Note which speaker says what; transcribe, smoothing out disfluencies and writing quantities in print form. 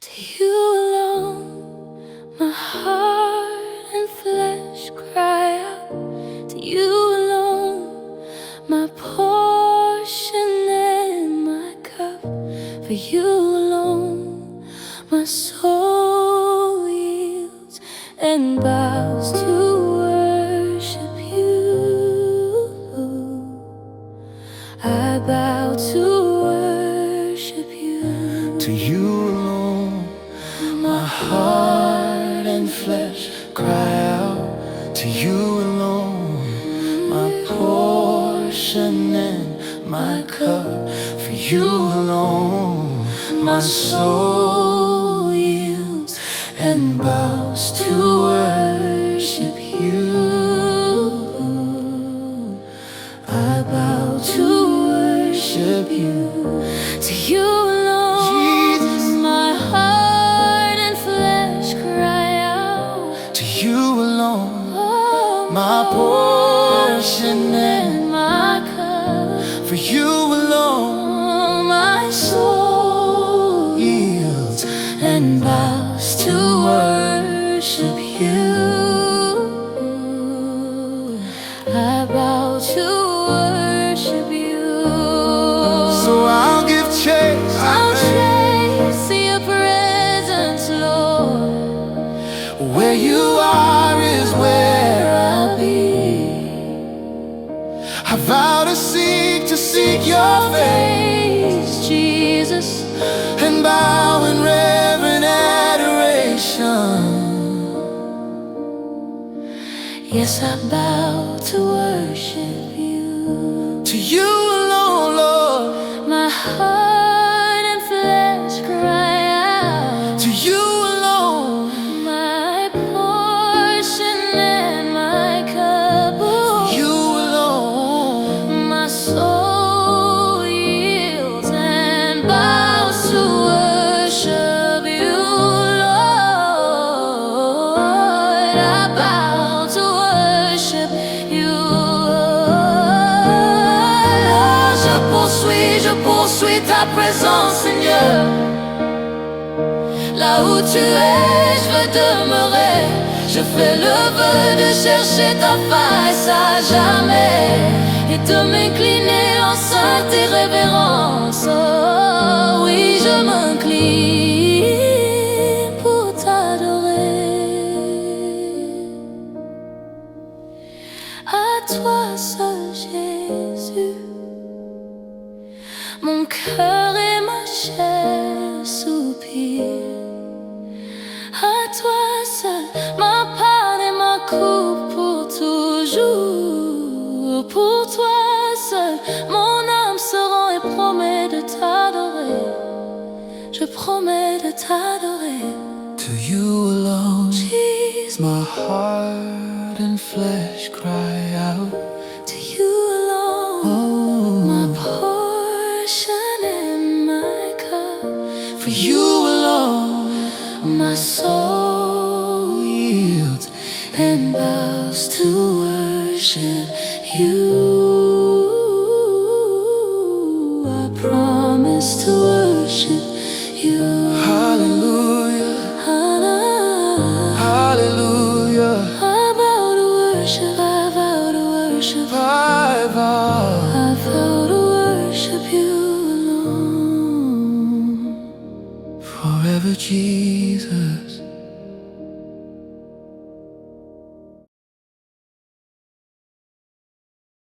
Speaker 1: To you alone, my heart and flesh cry out. To you alone, my portion and my cup. For you alone, my soul yields and bows to worship you. I bow to worship you.
Speaker 2: To you alone, my heart and flesh cry out. To you alone, my portion and my cup. For you alone, my soul yields and bows to worship you. I bow to worship you.
Speaker 1: To you alone,
Speaker 2: Jesus.
Speaker 1: my heart and flesh cry out.
Speaker 2: To you alone,
Speaker 1: Oh,
Speaker 2: my portion and
Speaker 1: my cup.
Speaker 2: for you alone,
Speaker 1: Oh, my soul
Speaker 2: yields
Speaker 1: and bows to worship you. I bow to worship you.
Speaker 2: so I'll give chase.
Speaker 1: I'll chase your presence, Lord.
Speaker 2: Where you are is where
Speaker 1: I'll be.
Speaker 2: I vow to seek your face,
Speaker 1: Jesus.
Speaker 2: and bow in reverent adoration.
Speaker 1: Yes, I bow to worship you.
Speaker 2: To you alone, Lord,
Speaker 1: My heart and flesh cry out.
Speaker 2: to you alone,
Speaker 1: My portion and my cup. Oh,
Speaker 2: you alone,
Speaker 1: my soul yields and bows to worship you, Lord. I bow to worship you. Je poursuis ta présence, Seigneur. Là où tu es, je veux demeurer. Je fais le vœu de chercher ta face à jamais et de m'incliner en sainte et révérence. Oh, oui, je m'incline pour t'adorer. À toi seul, Jésus, mon cœur et ma chair soupirent. À toi seul, ma part et ma coupe pour toujours. Pour toi seul, mon âme se rend et promet de t'adorer. Je promets de t'adorer.
Speaker 2: to you alone,
Speaker 1: Jesus,
Speaker 2: my heart and flesh cry out.
Speaker 1: to you alone, my portion and my cup.
Speaker 2: For you alone,
Speaker 1: My soul
Speaker 2: yields
Speaker 1: and bows to worship you. I promise to worship you.
Speaker 2: hallelujah, hallelujah.
Speaker 1: I vow to worship, I vow to worship,
Speaker 2: I vow
Speaker 1: I vow to worship you alone.
Speaker 2: forever, Jesus.